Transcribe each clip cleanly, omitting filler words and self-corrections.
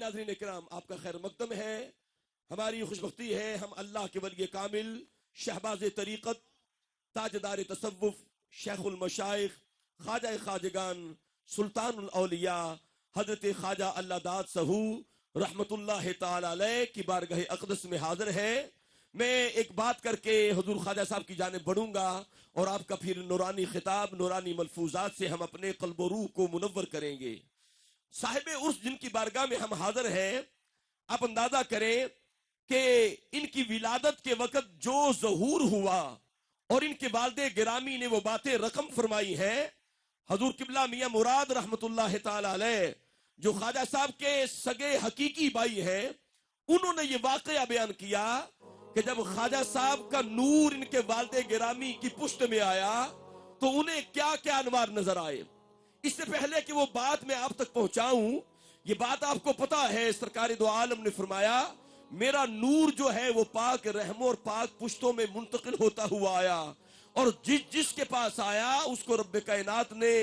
ناظرین کرام، آپ کا خیر مقدم ہے. ہماری خوشبختی ہے ہم اللہ کے ولی کامل، شہباز طریقت، تاجدار تصوف، شیخ المشائخ، خواجہ خواجگان، سلطان الاولیاء حضرت خواجہ اللہ داد سہو رحمت اللہ تعالی علیہ کی بارگاہ اقدس میں حاضر ہے. میں ایک بات کر کے حضور خواجہ صاحب کی جانب بڑھوں گا اور آپ کا پھر نورانی خطاب، نورانی ملفوظات سے ہم اپنے قلب و روح کو منور کریں گے. صاحب عرس جن کی بارگاہ میں ہم حاضر ہیں، آپ اندازہ کریں کہ ان کی ولادت کے وقت جو ظہور ہوا اور ان کے والد گرامی نے وہ باتیں رقم فرمائی ہیں، حضور قبلہ میاں مراد رحمت اللہ تعالی علیہ جو خواجہ صاحب کے سگے حقیقی بھائی ہیں، انہوں نے یہ واقعہ بیان کیا کہ جب خواجہ صاحب کا نور ان کے والد گرامی کی پشت میں آیا تو انہیں کیا کیا انوار نظر آئے. اس سے پہلے کہ وہ بات میں آپ تک پہنچاؤں، یہ بات آپ کو پتا ہے، سرکار دو عالم نے فرمایا میرا نور جو ہے وہ پاک رحموں اور پاک پشتوں میں منتقل ہوتا ہوا آیا، اور جس کے پاس آیا اس کو رب کائنات نے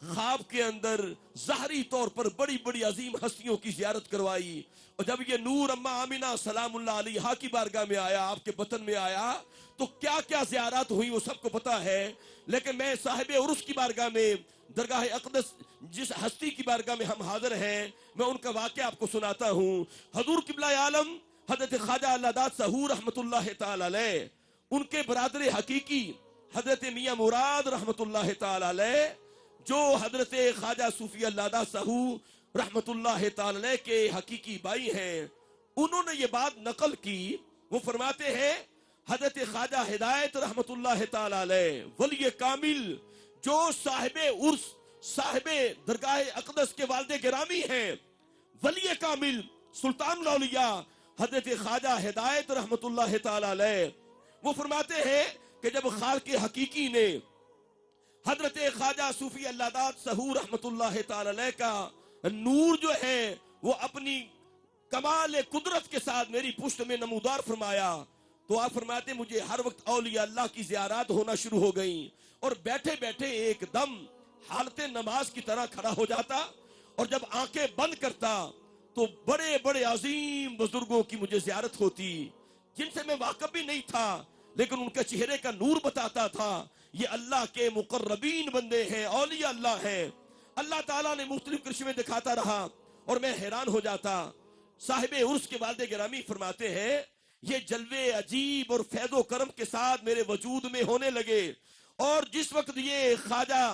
خواب کے اندر ظاہری طور پر بڑی بڑی عظیم ہستیوں کی زیارت کروائی. اور جب یہ نور اماں آمینہ سلام اللہ علیہا کی بارگاہ میں آیا، آپ کے بطن میں آیا، تو کیا کیا زیارات ہوئی وہ سب کو پتا ہے. لیکن میں صاحب عرس کی بارگاہ میں، درگاہ اقدس جس ہستی کی بارگاہ میں ہم حاضر ہیں، میں ان کا واقعہ آپ کو سناتا ہوں. حضور قبلہ عالم حضرت خواجہ اللہ داد سہو رحمت اللہ تعالی علیہ، ان کے برادر حقیقی حضرت میاں مراد رحمت اللہ تعالی علیہ جو حضرت خواجہ صوفی اللہ داد سہو رحمت اللہ تعالی علیہ کے حقیقی بھائی ہیں، انہوں نے یہ بات نقل کی. وہ فرماتے ہیں حضرت خواجہ ہدایت رحمت اللہ تعالی علیہ ولی کامل جو صاحب عرس، صاحب درگاہ اقدس کے والد گرامی ہیں، ولی کامل سلطان الاولیاء حضرت خواجہ ہدایت رحمت اللہ تعالی علیہ، وہ فرماتے ہیں کہ جب خالق حقیقی نے حضرت خواجہ صوفی اللہ داد سہو رحمت اللہ تعالی علیہ کا نور جو ہے وہ اپنی کمال قدرت کے ساتھ میری پشت میں نمودار فرمایا، تو آپ فرماتے مجھے ہر وقت اولیاء اللہ کی زیارات ہونا شروع ہو گئیں، اور بیٹھے بیٹھے ایک دم حالت نماز کی طرح کھڑا ہو جاتا، اور جب آنکھیں بند کرتا تو بڑے بڑے عظیم بزرگوں کی مجھے زیارت ہوتی جن سے میں واقف بھی نہیں تھا، لیکن ان کے چہرے کا نور بتاتا تھا یہ اللہ کے مقربین بندے ہیں، اولیاء اللہ ہیں. اللہ تعالیٰ نے مختلف کرشمے دکھاتا رہا اور میں حیران ہو جاتا. صاحب عرس کے والد گرامی فرماتے ہیں یہ جلوے عجیب اور فیض و کرم کے ساتھ میرے وجود میں ہونے لگے، اور جس وقت یہ خواجہ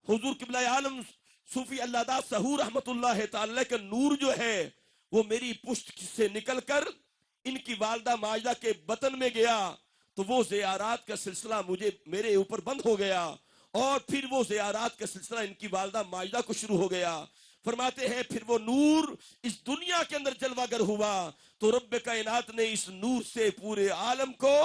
حضور قبلہ عالم صوفی اللہ داد سہو رحمت اللہ تعالی کا نور جو ہے وہ میری پشت سے نکل کر ان کی والدہ ماجدہ کے بطن میں گیا، تو وہ زیارات کا سلسلہ میرے اوپر بند ہو گیا، اور پھر وہ زیارات کا سلسلہ ان کی والدہ ماجدہ کو شروع ہو گیا. فرماتے ہیں پھر وہ نور اس دنیا کے اندر جلوہ گر ہوا تو رب کائنات نے اس نور سے پورے عالم کو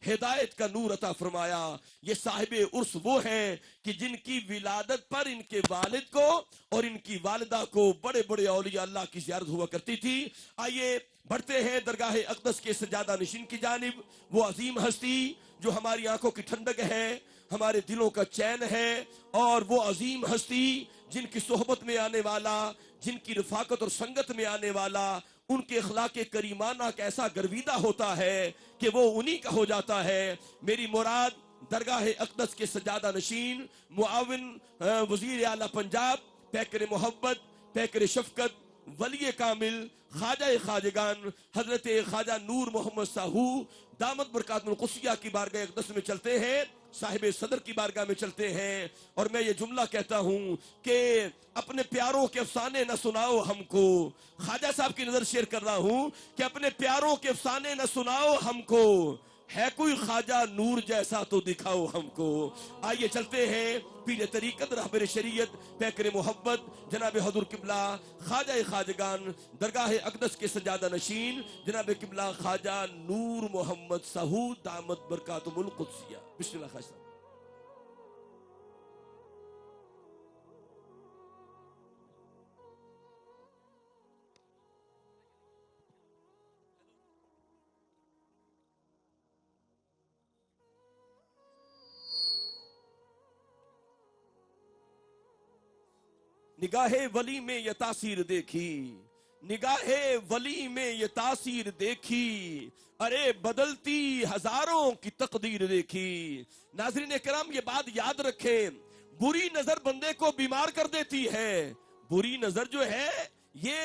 ہدایت کا نور عطا فرمایا. یہ صاحب عرس وہ ہیں کہ جن کی ولادت پر ان کے والد کو اور ان کی والدہ کو بڑے بڑے اولیاء اللہ کی زیارت ہوا کرتی تھی. آئیے بڑھتے ہیں درگاہ اقدس کے سجادہ نشین کی جانب. وہ عظیم ہستی جو ہماری آنکھوں کی ٹھنڈک ہے، ہمارے دلوں کا چین ہے، اور وہ عظیم ہستی جن کی صحبت میں آنے والا، جن کی رفاقت اور سنگت میں آنے والا، ان کے اخلاق کریمانہ کیسا گرویدہ ہوتا ہے کہ وہ انہی کا ہو جاتا ہے. میری مراد درگاہ اقدس کے سجادہ نشین، معاون وزیر اعلیٰ پنجاب، پیکر محبت، پیکر شفقت، ولی کامل، خواجہ خواجگان حضرت خواجہ نور محمد ساہو دامت برکات القدسیہ کی بارگاہ اقدس میں چلتے ہیں، صاحب صدر کی بارگاہ میں چلتے ہیں، اور میں یہ جملہ کہتا ہوں کہ اپنے پیاروں کے افسانے نہ سناؤ ہم کو. خواجہ صاحب کی نظر شیئر کر رہا ہوں کہ اپنے پیاروں کے افسانے نہ سناؤ ہم کو، ہے کوئی خواجہ نور جیسا تو دکھاؤ ہم کو. آئیے چلتے ہیں پیر طریقت، رہبر شریعت، پیکر محبت جناب حضور قبلہ خواجہ خواجگان درگاہ اقدس کے سجادہ نشین جناب قبلہ خواجہ نور محمد ساہو دامت برکاتہم القدسیہ. بسم اللہ خواجہ صاحب. نگاہ ولی میں یہ تاثیر دیکھی، نگاہ ولی میں یہ تاثیر دیکھی، ارے بدلتی ہزاروں کی تقدیر دیکھی۔ ناظرین کرام یہ بات یاد رکھیں، بری نظر بندے کو بیمار کر دیتی ہے۔ بری نظر جو ہے، یہ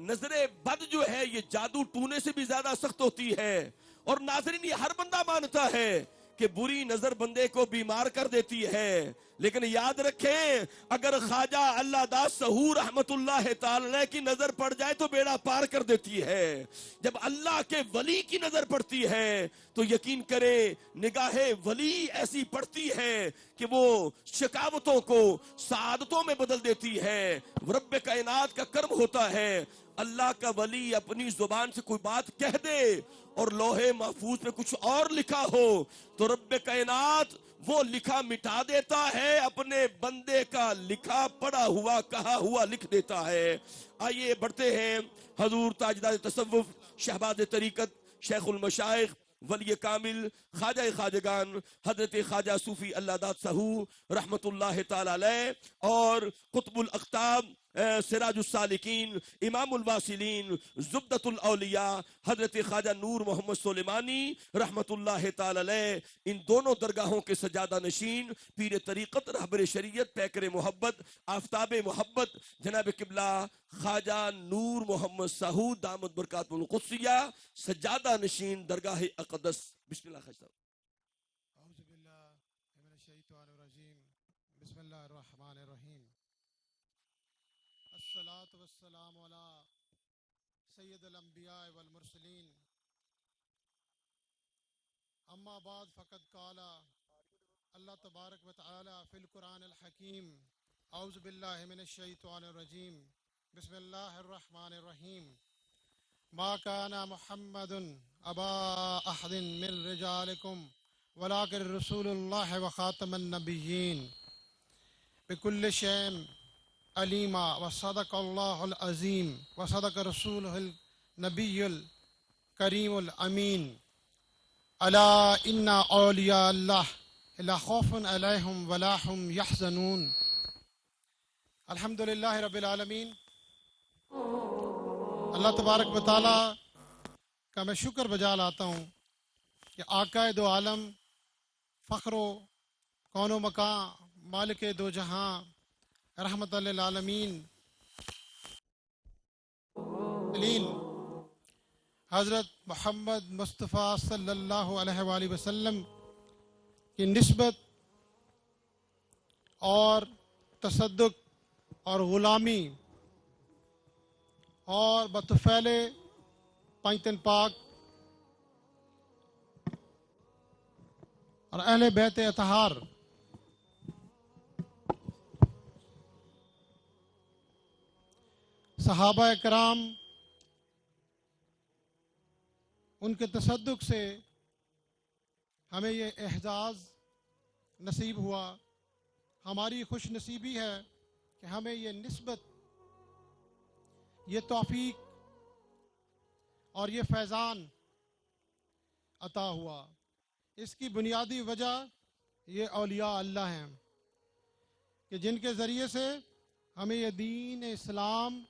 نظر بد جو ہے، یہ جادو ٹونے سے بھی زیادہ سخت ہوتی ہے۔ اور ناظرین یہ ہر بندہ مانتا ہے کہ بری نظر بندے کو بیمار کر دیتی ہے، لیکن یاد رکھیں اگر خواجہ اللہ داس سہور رحمت اللہ تعالی کی نظر پڑ جائے تو بیڑا پار کر دیتی ہے۔ جب اللہ کے ولی کی نظر پڑتی ہے تو یقین کرے نگاہ ولی ایسی پڑتی ہے کہ وہ شکاوتوں کو سعادتوں میں بدل دیتی ہے۔ رب کائنات کا کرم ہوتا ہے، اللہ کا ولی اپنی زبان سے کوئی بات کہہ دے اور لوح محفوظ پہ کچھ اور لکھا ہو تو رب کائنات وہ لکھا مٹا دیتا ہے، اپنے بندے کا لکھا پڑا ہوا کہا ہوا لکھ دیتا ہے۔ آئیے بڑھتے ہیں، حضور تاجدار تصوف، شہباز طریقت، شیخ المشائخ، ولی کامل، خواجہ خواجگان حضرت خواجہ صوفی اللہ داد سہو رحمت اللہ تعالی علیہ اور قطب الاقطاب سراج السالکین، امام الواصلین، زبدۃ الاولیاء حضرت خواجہ نور محمد سلیمانی رحمت اللہ تعالی علیہ، ان دونوں درگاہوں کے سجادہ نشین پیر طریقت، رہبر شریعت، پیکر محبت، آفتاب محبت جناب قبلہ خواجہ نور محمد سہو دامت برکات القدسیہ، سجادہ نشین درگاہ اقدس۔ بسم اللہ خواجہ صاحب۔ اعوذ باللہ من الشیطان الرجیم، بسم اللہ الرحمن الرحیم۔ الصلاۃ والسلام علی سید الانبیاء والمرسلین، اما بعد فقد قال اللہ تبارک و تعالی فی القرآن الحکیم، اعوذ باللہ من الشیطان الرجیم، بسم اللہ الرحمن الرحیم۔ ما کان محمد ابا احد من رجالکم ولکن رسول اللہ وخاتم النبیین بکل شیء علیما وصدق اللہ العظیم وصدق رسولہ النبی الکریم الامین۔ الا ان اولیاء اللہ لا خوف علیہم ولا هم یحزنون۔ الحمد للہ رب العالمین۔ اللہ تبارک و تعالی کا میں شکر بجا لاتا ہوں کہ آقا دو عالم، فخر و کون و مکان، مالک دو جہاں، رحمت للعالمین حضرت محمد مصطفیٰ صلی اللہ علیہ وآلہ وسلم کی نسبت اور تصدق اور غلامی اور بطفیل پنجتن پاک اور اہل بیت اطہار صحابہ کرام ان کے تصدق سے ہمیں یہ اعزاز نصیب ہوا۔ ہماری خوش نصیبی ہے کہ ہمیں یہ نسبت، یہ توفیق اور یہ فیضان عطا ہوا۔ اس کی بنیادی وجہ یہ اولیاء اللہ ہیں کہ جن کے ذریعے سے ہمیں یہ دین اسلام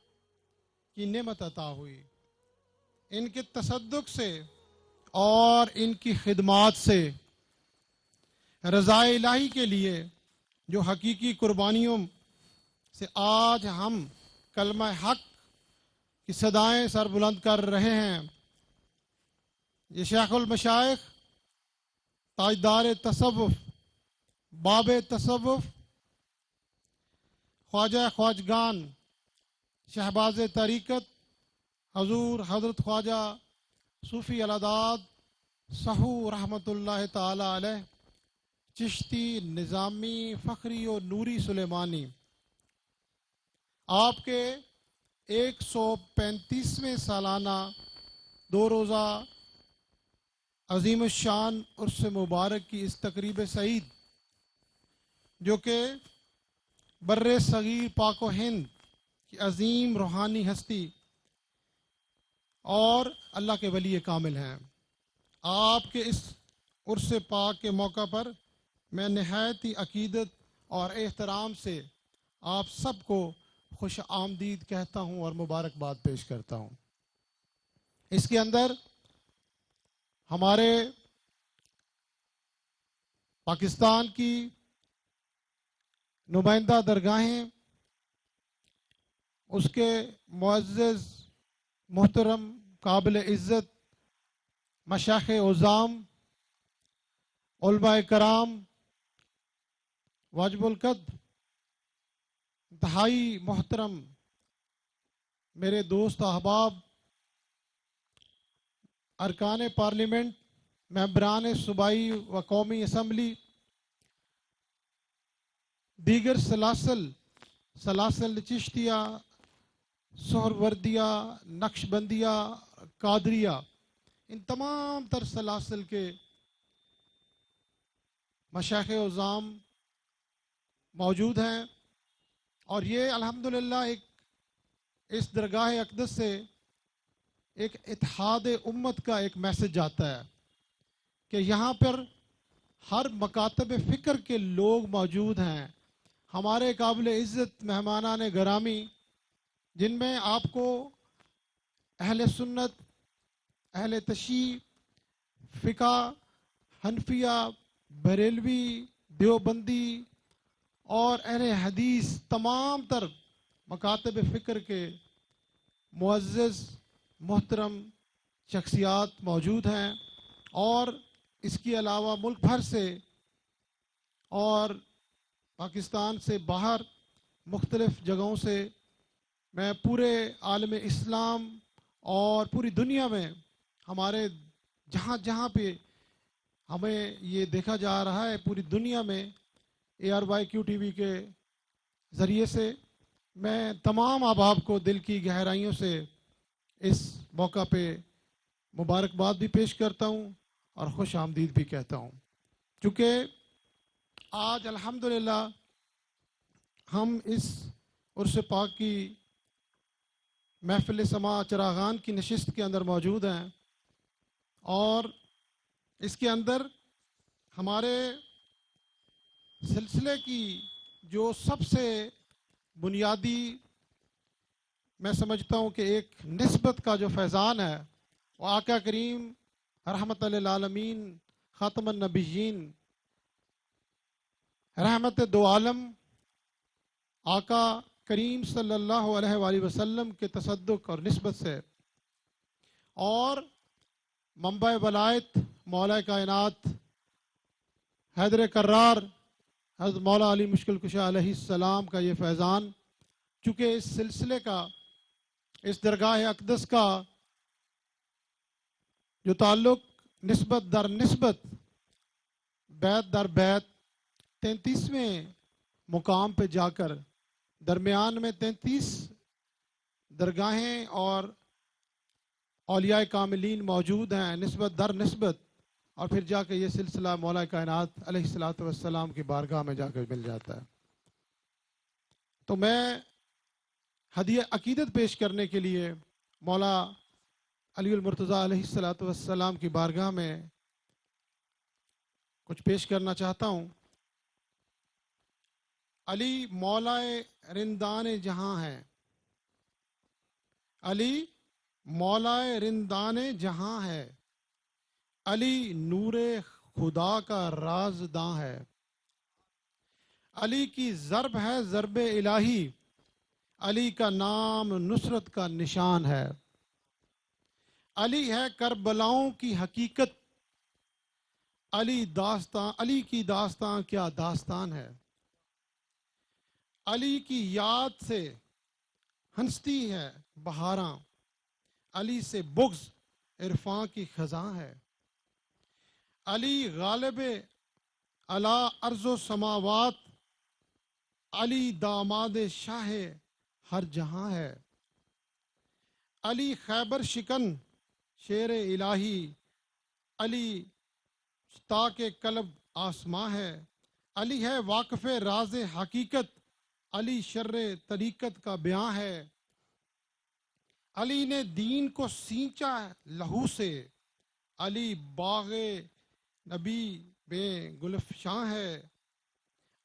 کی نعمت عطا ہوئی۔ ان کے تصدق سے اور ان کی خدمات سے رضا الہی کے لیے جو حقیقی قربانیوں سے آج ہم کلمہ حق کی صدائیں سر بلند کر رہے ہیں، یہ شیخ المشائخ، تاجدار تصوف، باب تصوف، خواجہ خواجگان، شہباز طریقت، حضور حضرت خواجہ صوفی الاداد سہو رحمت اللہ تعالی علیہ، چشتی، نظامی، فخری و نوری سلیمانی، آپ کے 135ویں سالانہ 2 روزہ عظیم الشان عرس مبارک کی اس تقریب سعید، جو کہ بر صغیر پاک و ہند کی عظیم روحانی ہستی اور اللہ کے ولی کامل ہیں، آپ کے اس عرس پاک کے موقع پر میں نہایت ہی عقیدت اور احترام سے آپ سب کو خوش آمدید کہتا ہوں اور مبارکباد پیش کرتا ہوں۔ اس کے اندر ہمارے پاکستان کی نمائندہ درگاہیں، اس کے معزز محترم قابل عزت مشائخ عظام، علماء کرام، واجب القدر، انتہائی محترم میرے دوست احباب، ارکان پارلیمنٹ، ممبران صوبائی و قومی اسمبلی، دیگر سلاسل چشتیہ، سہروردیہ، نقش بندیہ، قادریہ، ان تمام تر سلاسل کے مشائخ عظام موجود ہیں، اور یہ الحمدللہ ایک اس درگاہ اقدس سے ایک اتحاد امت کا ایک میسج آتا ہے کہ یہاں پر ہر مکاتب فکر کے لوگ موجود ہیں، ہمارے قابل عزت مہمانان گرامی، جن میں آپ کو اہل سنت، اہل تشیع، فقہ، حنفیہ، بریلوی، دیوبندی اور اہل حدیث، تمام تر مکاتب فکر کے معزز محترم شخصیات موجود ہیں، اور اس کے علاوہ ملک بھر سے اور پاکستان سے باہر مختلف جگہوں سے، میں پورے عالم اسلام اور پوری دنیا میں ہمارے جہاں جہاں پہ ہمیں یہ دیکھا جا رہا ہے پوری دنیا میں ARYQ TV کے ذریعے سے، میں تمام احباب کو دل کی گہرائیوں سے اس موقع پہ مبارکباد بھی پیش کرتا ہوں اور خوش آمدید بھی کہتا ہوں، چونکہ آج الحمدللہ ہم اس عرس پاک کی محفل سماع چراغان کی نشست کے اندر موجود ہیں، اور اس کے اندر ہمارے سلسلے کی جو سب سے بنیادی میں سمجھتا ہوں کہ ایک نسبت کا جو فیضان ہے، وہ آقا کریم رحمت للعالمین، خاتم النبیین، رحمت دو عالم، آقا کریم صلی اللہ علیہ وآلہ وسلم کے تصدق اور نسبت سے، اور منبع ولایت مولا کائنات حیدر کرار حضرت مولا علی مشکل کشا علیہ السلام کا یہ فیضان، چونکہ اس سلسلے کا، اس درگاہ اقدس کا جو تعلق نسبت در نسبت، بیت در بیت 33ویں مقام پہ جا کر، درمیان میں 33 درگاہیں اور اولیاء کاملین موجود ہیں نسبت در نسبت، اور پھر جا کے یہ سلسلہ مولا کائنات علیہ الصلوۃ والسلام کی بارگاہ میں جا کر مل جاتا ہے۔ تو میں ہدیہ عقیدت پیش کرنے کے لیے مولا علی المرتضیٰ علیہ الصلوۃ والسلام کی بارگاہ میں کچھ پیش کرنا چاہتا ہوں۔ علی مولا رندان جہاں ہے، علی مولا رندان جہاں ہے، علی نور خدا کا رازداں ہے، علی کی ضرب ہے ضرب الہی، علی کا نام نصرت کا نشان ہے، علی ہے کربلاؤں کی حقیقت، علی کی داستان کیا داستان ہے، علی کی یاد سے ہنستی ہے بہاراں، علی سے بغض عرفاں کی خزاں ہے، علی غالب علی ارض و سماوات، علی داماد شاہ ہر جہاں ہے، علی خیبر شکن شیر الہی، علی مشتاق قلب آسماں ہے، علی ہے واقف راز حقیقت، علی شر طریقت کا بیاں ہے، علی نے دین کو سینچا لہو سے، علی باغ نبی بے گلفشاں ہے،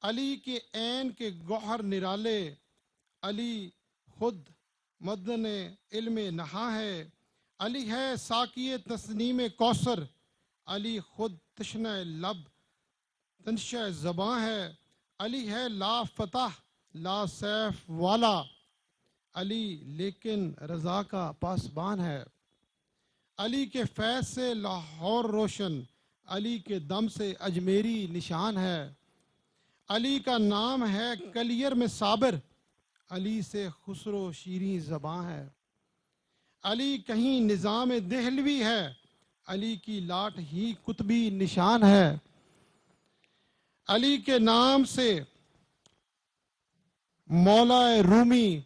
علی کے عین کے گوہر نرالے، علی خود مدن علم نہا ہے، علی ہے ساقی تسنیم کوثر، علی خود تشنہ لب تنشہ زباں ہے، علی ہے لا فتح لا سیف والا، علی لیکن رضا کا پاسبان ہے، علی کے فیض سے لاہور روشن، علی کے دم سے اجمیری نشان ہے، علی کا نام ہے کلیر میں صابر، علی سے خسرو شیریں زباں ہے، علی کہیں نظام دہلوی ہے، علی کی لاٹ ہی قطبی نشان ہے، علی کے نام سے مولا رومی،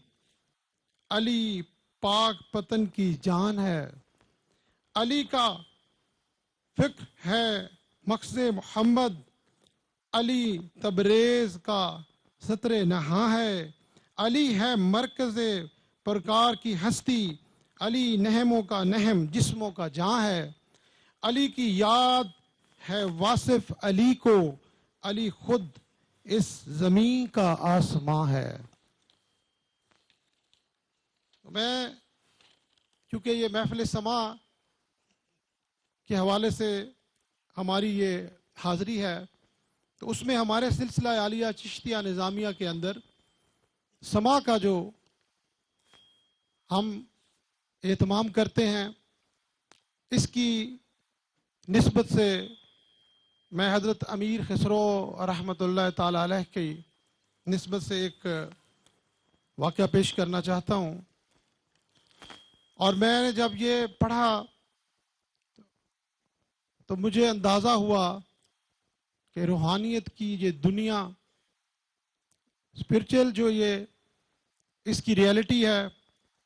علی پاک پتن کی جان ہے، علی کا فقہ ہے مقصد محمد، علی تبریز کا سطر نہاں ہے، علی ہے مرکز پرکار کی ہستی، علی نہموں کا نہم جسموں کا جاں ہے، علی کی یاد ہے واصف علی کو، علی خود اس زمین کا آسماں ہے۔ میں چونکہ یہ محفل سماع کے حوالے سے ہماری یہ حاضری ہے، تو اس میں ہمارے سلسلہ عالیہ چشتیہ نظامیہ کے اندر سماع کا جو ہم اہتمام کرتے ہیں، اس کی نسبت سے میں حضرت امیر خسرو رحمۃ اللہ تعالی علیہ کی نسبت سے ایک واقعہ پیش کرنا چاہتا ہوں۔ اور میں نے جب یہ پڑھا تو مجھے اندازہ ہوا کہ روحانیت کی یہ دنیا، اسپرچل جو یہ اس کی ریئلٹی ہے،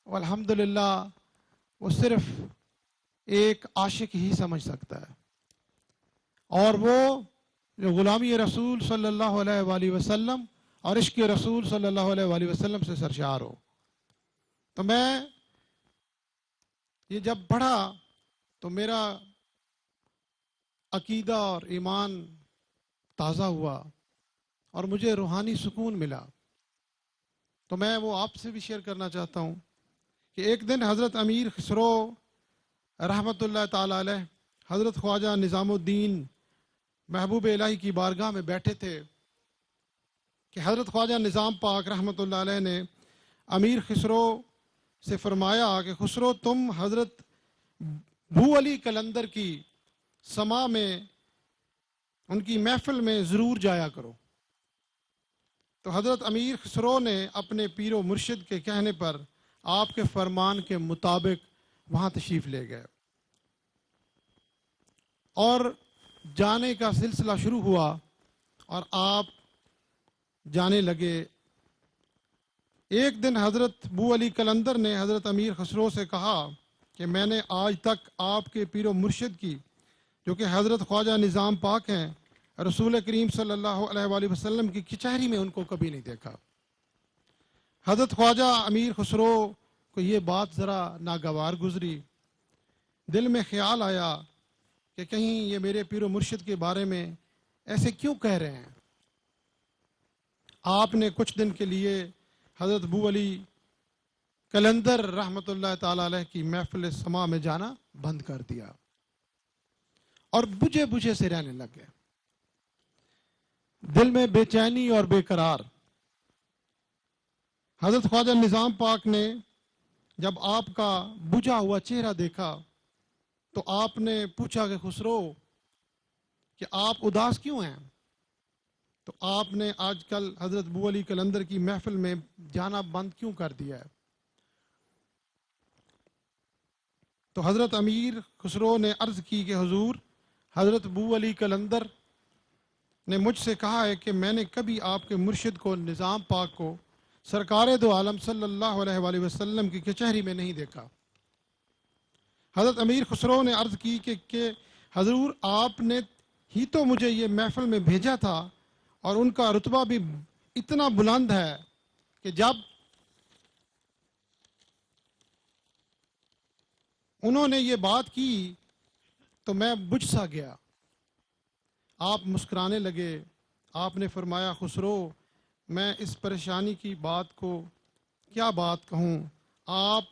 الحمدللہ وہ صرف ایک عاشق ہی سمجھ سکتا ہے، اور وہ جو غلامی رسول صلی اللہ علیہ وآلہ وسلم اور عشق رسول صلی اللہ علیہ وآلہ وسلم سے سرشار ہو۔ تو میں یہ جب پڑھا تو میرا عقیدہ اور ایمان تازہ ہوا اور مجھے روحانی سکون ملا۔ تو میں وہ آپ سے بھی شیئر کرنا چاہتا ہوں کہ ایک دن حضرت امیر خسرو رحمۃ اللہ تعالی علیہ حضرت خواجہ نظام الدین محبوب الہی کی بارگاہ میں بیٹھے تھے کہ حضرت خواجہ نظام پاک رحمۃ اللہ علیہ نے امیر خسرو سے فرمایا کہ خسرو تم حضرت بھو علی قلندر کی سماع میں، ان کی محفل میں ضرور جایا کرو۔ تو حضرت امیر خسرو نے اپنے پیر و مرشد کے کہنے پر آپ کے فرمان کے مطابق وہاں تشریف لے گئے اور جانے کا سلسلہ شروع ہوا اور آپ جانے لگے۔ ایک دن حضرت بو علی قلندر نے حضرت امیر خسرو سے کہا کہ میں نے آج تک آپ کے پیر و مرشد کی، جو کہ حضرت خواجہ نظام پاک ہیں، رسول کریم صلی اللہ علیہ وآلہ وسلم کی کچہری میں ان کو کبھی نہیں دیکھا۔ حضرت خواجہ امیر خسرو کو یہ بات ذرا ناگوار گزری، دل میں خیال آیا کہ کہیں یہ میرے پیر و مرشد کے بارے میں ایسے کیوں کہہ رہے ہیں۔ آپ نے کچھ دن کے لیے حضرت بو علی قلندر رحمۃ اللہ تعالی علیہ کی محفل سماع میں جانا بند کر دیا اور بجھے بجھے سے رہنے لگ گئے، دل میں بے چینی اور بے قرار۔ حضرت خواجہ نظام پاک نے جب آپ کا بجھا ہوا چہرہ دیکھا تو آپ نے پوچھا کہ خسرو کہ آپ اداس کیوں ہیں؟ تو آپ نے آج کل حضرت بو علی قلندر کی محفل میں جانا بند کیوں کر دیا ہے؟ تو حضرت امیر خسرو نے عرض کی کہ حضور، حضرت بو علی قلندر نے مجھ سے کہا ہے کہ میں نے کبھی آپ کے مرشد کو، نظام پاک کو، سرکار دو عالم صلی اللہ علیہ وآلہ وسلم کی کچہری میں نہیں دیکھا۔ حضرت امیر خسرو نے عرض کی کہ حضور آپ نے ہی تو مجھے یہ محفل میں بھیجا تھا، اور ان کا رتبہ بھی اتنا بلند ہے کہ جب انہوں نے یہ بات کی تو میں بجھ سا گیا۔ آپ مسکرانے لگے، آپ نے فرمایا خسرو میں اس پریشانی کی بات کو کیا بات کہوں، آپ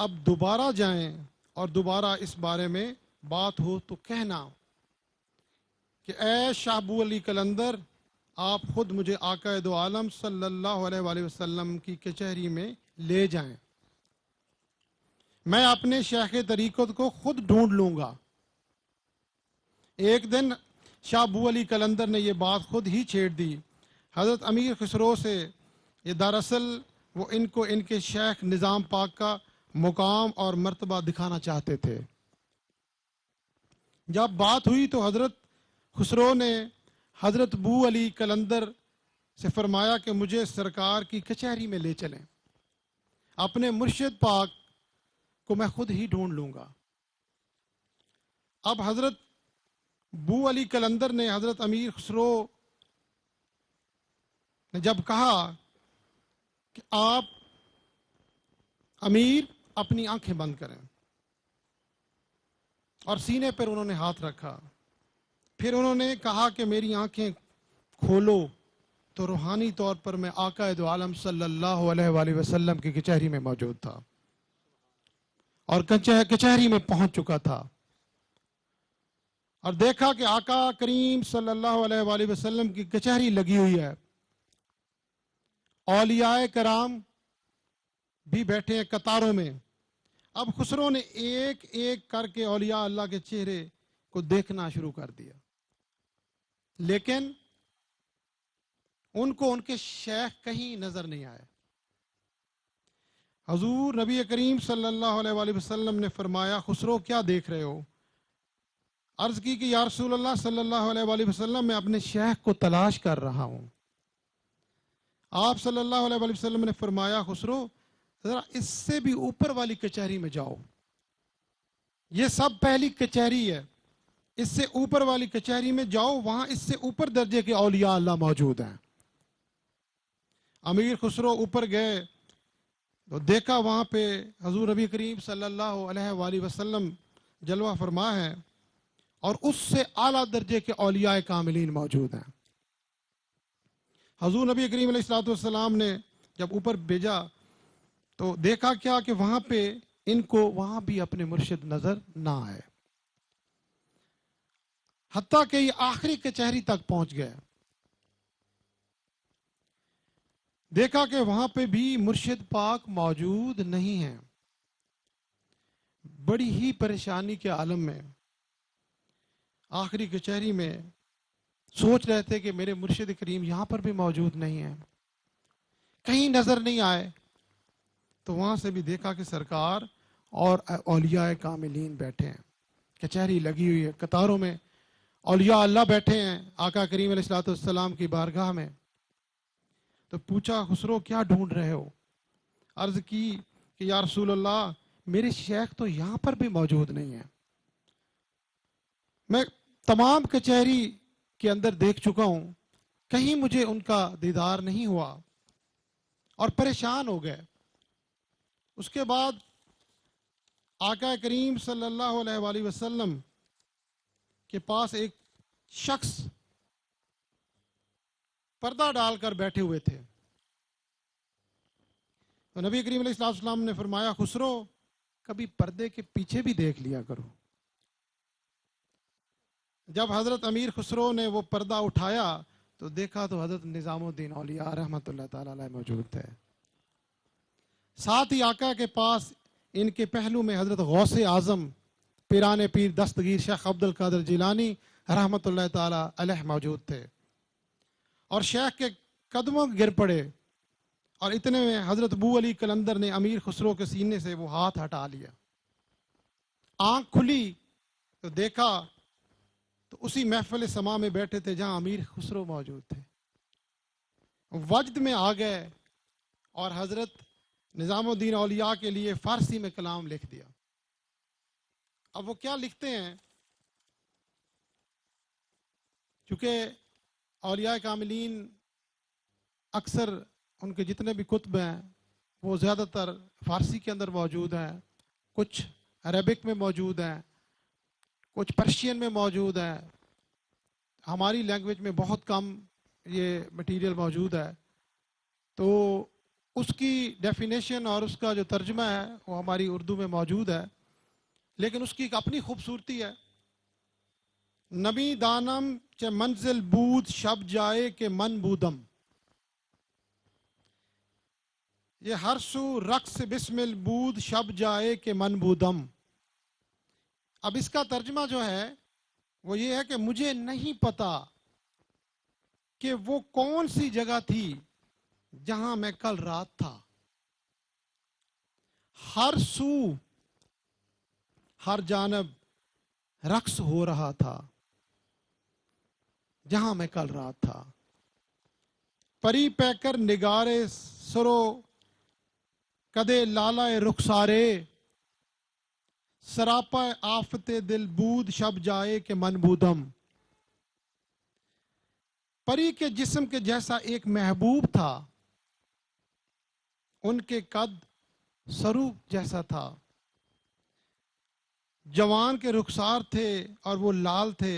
اب دوبارہ جائیں اور دوبارہ اس بارے میں بات ہو تو کہنا کہ اے شاہ ابو علی قلندر، آپ خود مجھے آقا دو عالم صلی اللہ علیہ وآلہ وسلم کی کچہری میں لے جائیں، میں اپنے شیخ طریقت کو خود ڈھونڈ لوں گا۔ ایک دن شاہ ابو علی قلندر نے یہ بات خود ہی چھیڑ دی حضرت امیر خسرو سے۔ یہ دراصل وہ ان کو ان کے شیخ نظام پاک کا مقام اور مرتبہ دکھانا چاہتے تھے۔ جب بات ہوئی تو حضرت خسرو نے حضرت ابو علی قلندر سے فرمایا کہ مجھے سرکار کی کچہری میں لے چلیں، اپنے مرشد پاک کو میں خود ہی ڈھونڈ لوں گا۔ اب حضرت ابو علی قلندر نے حضرت امیر خسرو نے جب کہا کہ آپ امیر اپنی آنکھیں بند کریں، اور سینے پر انہوں نے ہاتھ رکھا، پھر انہوں نے کہا کہ میری آنکھیں کھولو، تو روحانی طور پر میں آقا دو عالم صلی اللہ علیہ وآلہ وسلم کی کچہری میں موجود تھا اور کچہری میں پہنچ چکا تھا، اور دیکھا کہ آقا کریم صلی اللہ علیہ وآلہ وسلم کی کچہری لگی ہوئی ہے، اولیاء کرام بھی بیٹھے ہیں قطاروں میں۔ اب خسرو نے ایک ایک کر کے اولیاء اللہ کے چہرے کو دیکھنا شروع کر دیا، لیکن ان کو ان کے شیخ کہیں نظر نہیں آئے۔ حضور نبی کریم صلی اللہ علیہ وآلہ وسلم نے فرمایا، خسرو کیا دیکھ رہے ہو؟ عرض کی کہ یا رسول اللہ صلی اللہ علیہ وآلہ وسلم، میں اپنے شیخ کو تلاش کر رہا ہوں۔ آپ صلی اللہ علیہ وآلہ وسلم نے فرمایا، خسرو ذرا اس سے بھی اوپر والی کچہری میں جاؤ، یہ سب پہلی کچہری ہے، اس سے اوپر والی کچہری میں جاؤ، وہاں اس سے اوپر درجے کے اولیاء اللہ موجود ہیں۔ امیر خسرو اوپر گئے تو دیکھا وہاں پہ حضور نبی کریم صلی اللہ علیہ وآلہ وسلم جلوہ فرما ہے، اور اس سے اعلیٰ درجے کے اولیاء کاملین موجود ہیں۔ حضور نبی کریم علیہ الصلوۃ والسلام نے جب اوپر بھیجا تو دیکھا کیا کہ وہاں پہ ان کو وہاں بھی اپنے مرشد نظر نہ آئے، حتیٰ کہ یہ آخری کچہری تک پہنچ گئے، دیکھا کہ وہاں پہ بھی مرشد پاک موجود نہیں ہیں۔ بڑی ہی پریشانی کے عالم میں آخری کچہری میں سوچ رہے تھے کہ میرے مرشد کریم یہاں پر بھی موجود نہیں ہیں، کہیں نظر نہیں آئے، تو وہاں سے بھی دیکھا کہ سرکار اور اولیاء کاملین بیٹھے ہیں، کچہری لگی ہوئی ہے، قطاروں میں اولیاء اللہ بیٹھے ہیں آقا کریم علیہ الصلوۃ والسلام کی بارگاہ میں۔ تو پوچھا، خسرو کیا ڈھونڈ رہے ہو؟ عرض کی کہ یا رسول اللہ، میرے شیخ تو یہاں پر بھی موجود نہیں ہیں، میں تمام کچہری کے اندر دیکھ چکا ہوں، کہیں مجھے ان کا دیدار نہیں ہوا، اور پریشان ہو گئے۔ اس کے بعد آقا کریم صلی اللہ علیہ وآلہ وسلم کے پاس ایک شخص پردہ ڈال کر بیٹھے ہوئے تھے، تو نبی کریم علیہ السلام نے فرمایا، خسرو کبھی پردے کے پیچھے بھی دیکھ لیا کرو۔ جب حضرت امیر خسرو نے وہ پردہ اٹھایا تو دیکھا تو حضرت نظام الدین اولیاء رحمۃ اللہ تعالی علیہ موجود تھے، ساتھ ہی آقا کے پاس ان کے پہلو میں حضرت غوث اعظم پیران پیر دستگیر شیخ عبد القادر جیلانی رحمۃ اللہ تعالی علیہ موجود تھے، اور شیخ کے قدموں گر پڑے، اور اتنے میں حضرت ابو علی قلندر نے امیر خسرو کے سینے سے وہ ہاتھ ہٹا لیا۔ آنکھ کھلی تو دیکھا تو اسی محفل سما میں بیٹھے تھے جہاں امیر خسرو موجود تھے، وجد میں آ گئے اور حضرت نظام الدین اولیاء کے لیے فارسی میں کلام لکھ دیا۔ اب وہ کیا لکھتے ہیں، چونکہ اولیاء کاملین اکثر ان کے جتنے بھی کتب ہیں وہ زیادہ تر فارسی کے اندر موجود ہیں، کچھ عربک میں موجود ہیں، کچھ پرشین میں موجود ہیں، ہماری لینگویج میں بہت کم یہ مٹیریل موجود ہے، تو اس کی ڈیفینیشن اور اس کا جو ترجمہ ہے وہ ہماری اردو میں موجود ہے، لیکن اس کی ایک اپنی خوبصورتی ہے۔ نبی دانم چہ منزل بود شب جائے کہ من بودم، یہ ہر سو رقص بسمل بود شب جائے کہ من بودم۔ اب اس کا ترجمہ جو ہے وہ یہ ہے کہ مجھے نہیں پتا کہ وہ کون سی جگہ تھی جہاں میں کل رات تھا۔ ہر سو، ہر جانب رقص ہو رہا تھا جہاں میں کل رات تھا۔ پری پیکر نگارے سرو کدے لالائے رخسارے، سراپا آفت دل بود شب جائے کہ من بودم۔ پری کے جسم کے جیسا ایک محبوب تھا، ان کے قد سرو جیسا تھا، جوان کے رخسار تھے اور وہ لال تھے،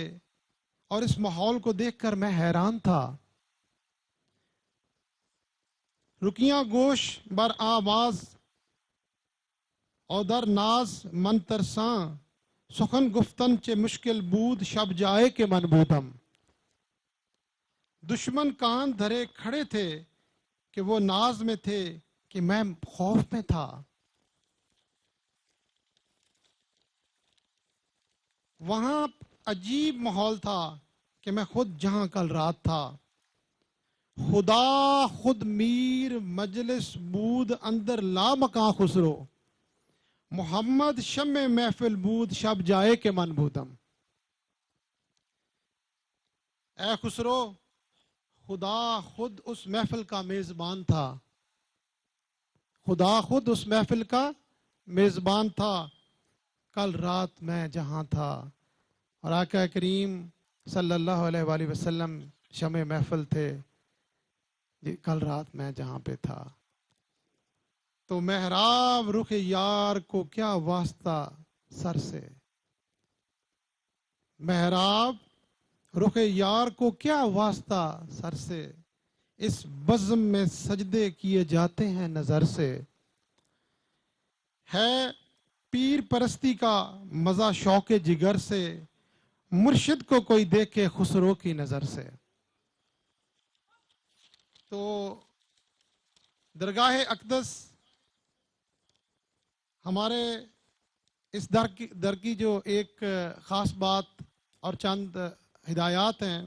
اور اس ماحول کو دیکھ کر میں حیران تھا۔ رکیاں گوش بر آواز اور در ناز من ترساں، سخن گفتن چے مشکل بود شب جائے کہ من بودم۔ دشمن کان دھرے کھڑے تھے کہ وہ ناز میں تھے کہ میں خوف میں تھا۔ وہاں عجیب ماحول تھا کہ میں خود جہاں کل رات تھا۔ خدا خود میر مجلس بود اندر لا مکاں خسرو، محمد شمع محفل بود شب جائے کہ من بودم۔ اے خسرو، خدا خود اس محفل کا میزبان تھا، خدا خود اس محفل کا میزبان تھا کل رات میں جہاں تھا۔ اور آقا کریم صلی اللہ علیہ وآلہ وسلم شمع محفل تھے کل رات میں جہاں پہ تھا۔ تو محراب رخ یار کو کیا واسطہ سر سے، محراب رخ یار کو کیا واسطہ سر سے، اس بزم میں سجدے کیے جاتے ہیں نظر سے۔ ہے پیر پرستی کا مزہ شوق جگر سے، مرشد کو کوئی دیکھے خسرو کی نظر سے۔ تو درگاہ اقدس ہمارے اس در کی جو ایک خاص بات اور چند ہدایات ہیں،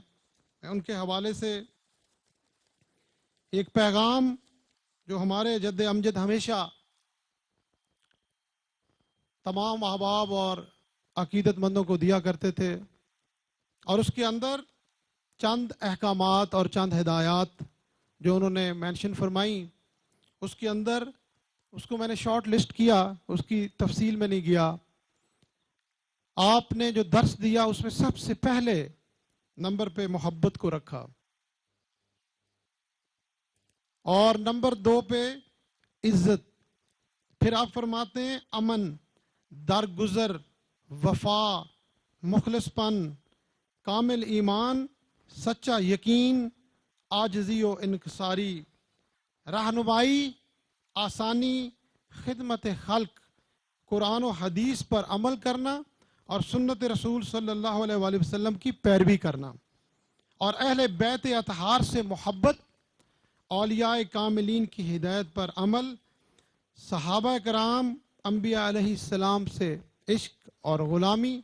ان کے حوالے سے ایک پیغام جو ہمارے جد امجد ہمیشہ تمام احباب اور عقیدت مندوں کو دیا کرتے تھے، اور اس کے اندر چند احکامات اور چند ہدایات جو انہوں نے مینشن فرمائی، اس کے اندر اس کو میں نے شارٹ لسٹ کیا، اس کی تفصیل میں نہیں گیا۔ آپ نے جو درس دیا اس میں سب سے پہلے نمبر پہ محبت کو رکھا، اور نمبر 2 پہ عزت، پھر آپ فرماتے ہیں امن، درگزر، وفا، مخلص پن، کامل ایمان، سچا یقین، عاجزی و انکساری، رہنمائی، آسانی، خدمت خلق، قرآن و حدیث پر عمل کرنا اور سنت رسول صلی اللہ علیہ وآلہ وسلم کی پیروی کرنا، اور اہل بیت اطہار سے محبت، اولیاء کاملین کی ہدایت پر عمل، صحابہ کرام انبیاء علیہ السلام سے عشق اور غلامی،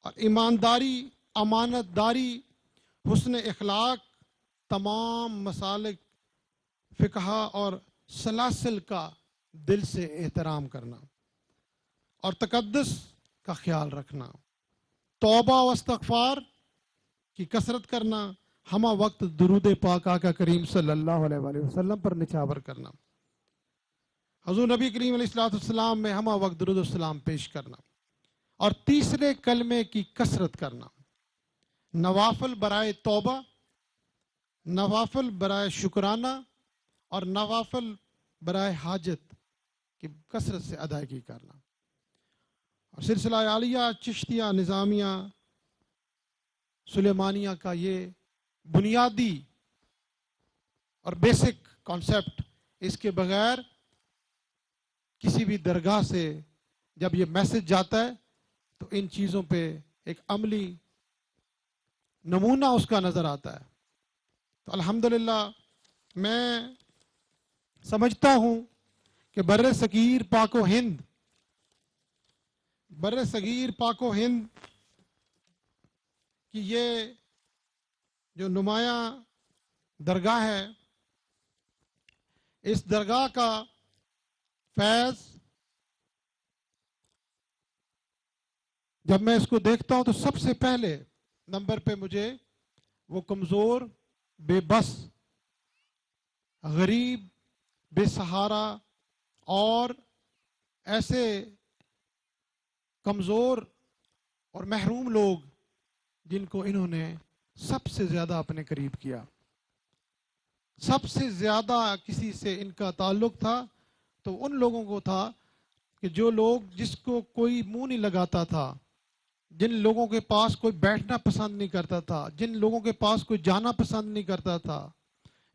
اور ایمانداری، امانت داری، حسن اخلاق، تمام مسالک فقہ اور سلاسل کا دل سے احترام کرنا، اور تقدس کا خیال رکھنا، توبہ و استغفار کی کثرت کرنا، ہمہ وقت درود پاک آقا کریم صلی اللہ علیہ وآلہ وسلم پر نچھاور کرنا، حضور نبی کریم علیہ السلام میں ہمہ وقت درود السلام پیش کرنا، اور تیسرے کلمے کی کثرت کرنا، نوافل برائے توبہ، نوافل برائے شکرانہ، اور نوافل برائے حاجت کی کثرت سے ادائیگی کرنا۔ اور سلسلہ عالیہ، چشتیہ، نظامیہ، سلیمانیہ کا یہ بنیادی اور بیسک کانسیپٹ، اس کے بغیر کسی بھی درگاہ سے جب یہ میسج جاتا ہے تو ان چیزوں پہ ایک عملی نمونہ اس کا نظر آتا ہے. تو الحمدللہ میں سمجھتا ہوں کہ بر صغیر پاک و ہند کی یہ جو نمایاں درگاہ ہے، اس درگاہ کا فیض جب میں اس کو دیکھتا ہوں تو سب سے پہلے نمبر پہ مجھے وہ کمزور، بے بس، غریب، بے سہارا اور ایسے کمزور اور محروم لوگ جن کو انہوں نے سب سے زیادہ اپنے قریب کیا، سب سے زیادہ کسی سے ان کا تعلق تھا تو ان لوگوں کو تھا کہ جو لوگ جس کو کوئی منہ نہیں لگاتا تھا، جن لوگوں کے پاس کوئی بیٹھنا پسند نہیں کرتا تھا، جن لوگوں کے پاس کوئی جانا پسند نہیں کرتا تھا،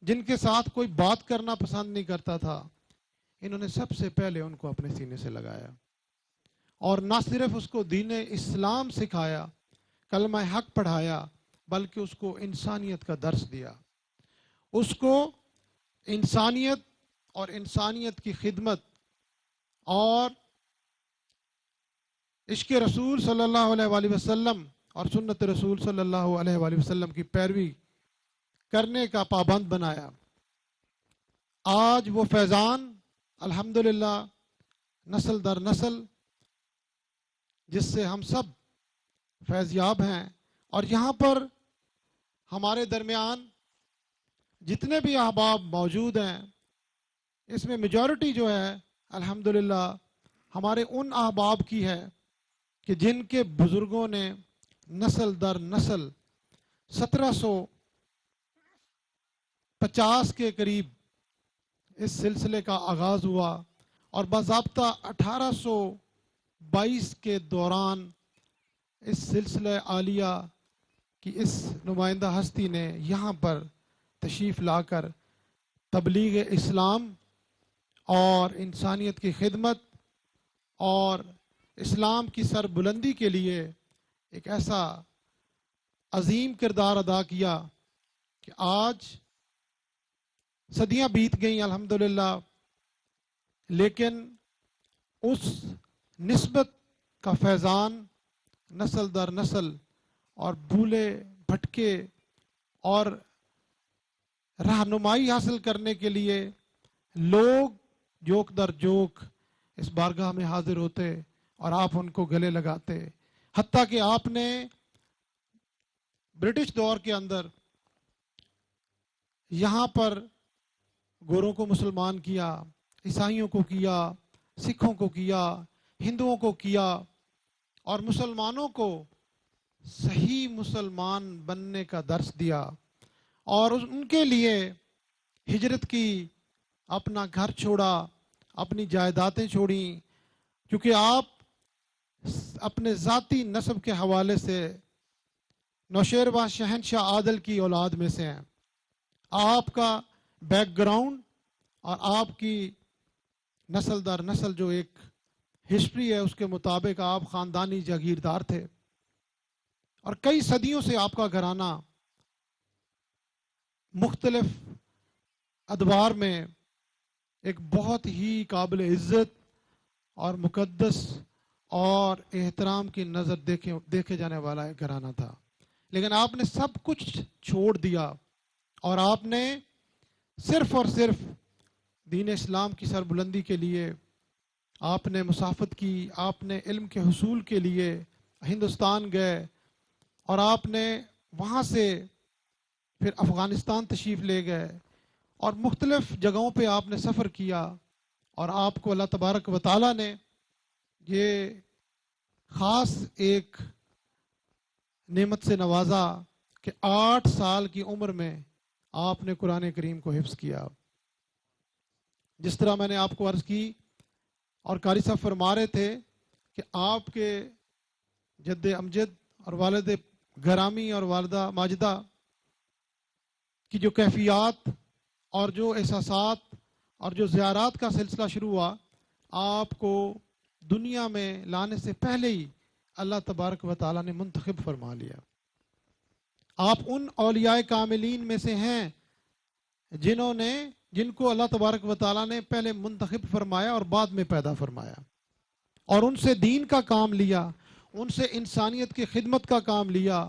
جن کے ساتھ کوئی بات کرنا پسند نہیں کرتا تھا، انہوں نے سب سے پہلے ان کو اپنے سینے سے لگایا اور نہ صرف اس کو دین اسلام سکھایا، کلمہ حق پڑھایا، بلکہ اس کو انسانیت کا درس دیا، اس کو انسانیت اور انسانیت کی خدمت اور عشق رسول صلی اللہ علیہ وآلہ وسلم اور سنت رسول صلی اللہ علیہ وآلہ وسلم کی پیروی کرنے کا پابند بنایا. آج وہ فیضان الحمدللہ نسل در نسل جس سے ہم سب فیضیاب ہیں، اور یہاں پر ہمارے درمیان جتنے بھی احباب موجود ہیں اس میں میجورٹی جو ہے الحمدللہ ہمارے ان احباب کی ہے کہ جن کے بزرگوں نے نسل در نسل 1750 کے قریب اس سلسلے کا آغاز ہوا اور باضابطہ 1822 کے دوران اس سلسلہ عالیہ کی اس نمائندہ ہستی نے یہاں پر تشریف لا کر تبلیغ اسلام اور انسانیت کی خدمت اور اسلام کی سربلندی کے لیے ایک ایسا عظیم کردار ادا کیا کہ آج صدیاں بیت گئیں الحمدللہ، لیکن اس نسبت کا فیضان نسل در نسل اور بھولے بھٹکے اور رہنمائی حاصل کرنے کے لیے لوگ جوک در جوک اس بارگاہ میں حاضر ہوتے اور آپ ان کو گلے لگاتے، حتیٰ کہ آپ نے برٹش دور کے اندر یہاں پر گوروں کو مسلمان کیا، عیسائیوں کو کیا، سکھوں کو کیا، ہندوؤں کو کیا، اور مسلمانوں کو صحیح مسلمان بننے کا درس دیا اور ان کے لیے ہجرت کی، اپنا گھر چھوڑا، اپنی جائیدادیں چھوڑیں، کیونکہ آپ اپنے ذاتی نسب کے حوالے سے نوشیروان شہنشاہ عادل کی اولاد میں سے ہیں. آپ کا بیک گراؤنڈ اور آپ کی نسل در نسل جو ایک ہسٹری ہے اس کے مطابق آپ خاندانی جاگیردار تھے اور کئی صدیوں سے آپ کا گھرانہ مختلف ادوار میں ایک بہت ہی قابل عزت اور مقدس اور احترام کی نظر دیکھے جانے والا ایک گھرانہ تھا، لیکن آپ نے سب کچھ چھوڑ دیا اور آپ نے صرف اور صرف دین اسلام کی سربلندی کے لیے آپ نے مسافت کی، آپ نے علم کے حصول کے لیے ہندوستان گئے اور آپ نے وہاں سے پھر افغانستان تشریف لے گئے اور مختلف جگہوں پہ آپ نے سفر کیا اور آپ کو اللہ تبارک و تعالیٰ نے یہ خاص ایک نعمت سے نوازا کہ 8 سال کی عمر میں آپ نے قرآن کریم کو حفظ کیا. جس طرح میں نے آپ کو عرض کی اور قاری صاحب فرما رہے تھے کہ آپ کے جد امجد اور والد گرامی اور والدہ ماجدہ کی جو کیفیات اور جو احساسات اور جو زیارات کا سلسلہ شروع ہوا، آپ کو دنیا میں لانے سے پہلے ہی اللہ تبارک و تعالیٰ نے منتخب فرما لیا۔ آپ ان اولیاء کاملین میں سے ہیں جن کو اللہ تبارک و تعالیٰ نے پہلے منتخب فرمایا اور بعد میں پیدا فرمایا، اور ان سے دین کا کام لیا، ان سے انسانیت کی خدمت کا کام لیا،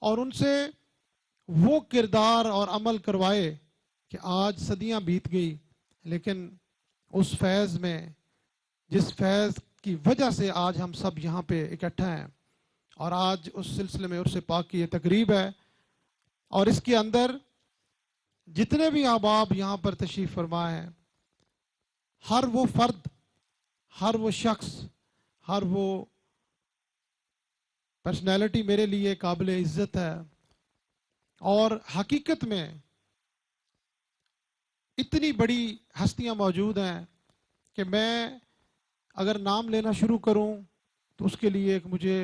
اور ان سے وہ کردار اور عمل کروائے کہ آج صدیاں بیت گئی، لیکن اس فیض میں، جس فیض کی وجہ سے آج ہم سب یہاں پہ اکٹھا ہیں، اور آج اس سلسلے میں عرس پاک کی یہ تقریب ہے، اور اس کے اندر جتنے بھی احباب یہاں پر تشریف فرما ہیں، ہر وہ فرد، ہر وہ شخص، ہر وہ پرسنالٹی میرے لیے قابل عزت ہے، اور حقیقت میں اتنی بڑی ہستیاں موجود ہیں کہ میں اگر نام لینا شروع کروں تو اس کے لیے مجھے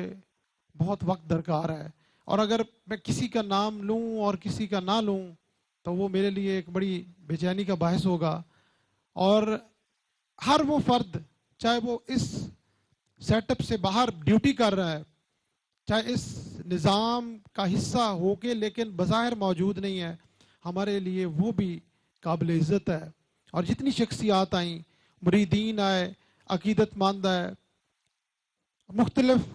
بہت وقت درکار ہے، اور اگر میں کسی کا نام لوں اور کسی کا نہ لوں تو وہ میرے لیے ایک بڑی بے چینی کا باعث ہوگا۔ اور ہر وہ فرد، چاہے وہ اس سیٹ اپ سے باہر ڈیوٹی کر رہا ہے، چاہے اس نظام کا حصہ ہو کے لیکن بظاہر موجود نہیں ہے، ہمارے لیے وہ بھی قابل عزت ہے۔ اور جتنی شخصیات آئیں، مریدین آئے، عقیدت مند آئے، مختلف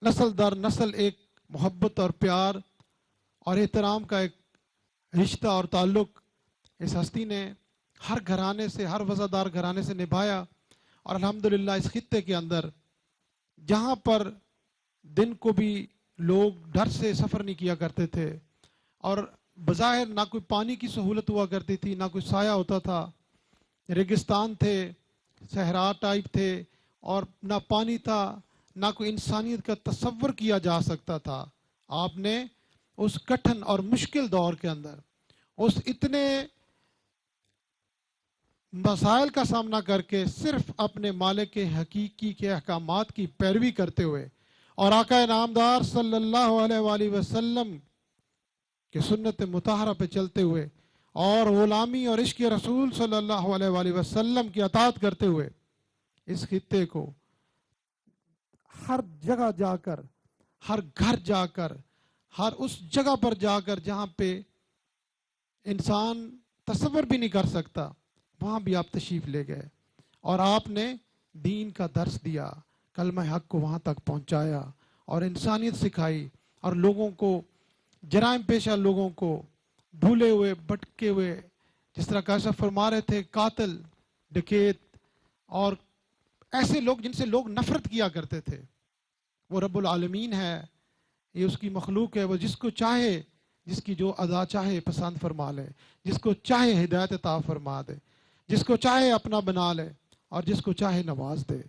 نسل در نسل ایک محبت اور پیار اور احترام کا ایک رشتہ اور تعلق اس ہستی نے ہر گھرانے سے، ہر وفادار گھرانے سے نبھایا، اور الحمدللہ اس خطے کے اندر جہاں پر دن کو بھی لوگ ڈر سے سفر نہیں کیا کرتے تھے، اور بظاہر نہ کوئی پانی کی سہولت ہوا کرتی تھی، نہ کوئی سایہ ہوتا تھا، ریگستان تھے، صحرا ٹائپ تھے، اور نہ پانی تھا، نہ کوئی انسانیت کا تصور کیا جا سکتا تھا، آپ نے اس کٹھن اور مشکل دور کے اندر اس اتنے مسائل کا سامنا کر کے صرف اپنے مالک حقیقی کے احکامات کی پیروی کرتے ہوئے اور آقا نامدار صلی اللہ علیہ وآلہ وسلم کے سنت مطہرہ پہ چلتے ہوئے اور غلامی اور عشق رسول صلی اللہ علیہ وآلہ وسلم کی اطاعت کرتے ہوئے اس خطے کو ہر جگہ جا کر، ہر گھر جا کر، ہر اس جگہ پر جا کر جہاں پہ انسان تصور بھی نہیں کر سکتا، وہاں بھی آپ تشریف لے گئے، اور آپ نے دین کا درس دیا، کلمہ حق کو وہاں تک پہنچایا اور انسانیت سکھائی، اور لوگوں کو، جرائم پیشہ لوگوں کو، بھولے ہوئے بھٹکے ہوئے، جس طرح کیسا فرما رہے تھے، قاتل، ڈکیت اور ایسے لوگ جن سے لوگ نفرت کیا کرتے تھے، وہ رب العالمین ہے، یہ اس کی مخلوق ہے، وہ جس کو چاہے، جس کی جو ادا چاہے پسند فرما لے، جس کو چاہے ہدایت عطا فرما دے، جس کو چاہے اپنا بنا لے، اور جس کو چاہے نواز دے۔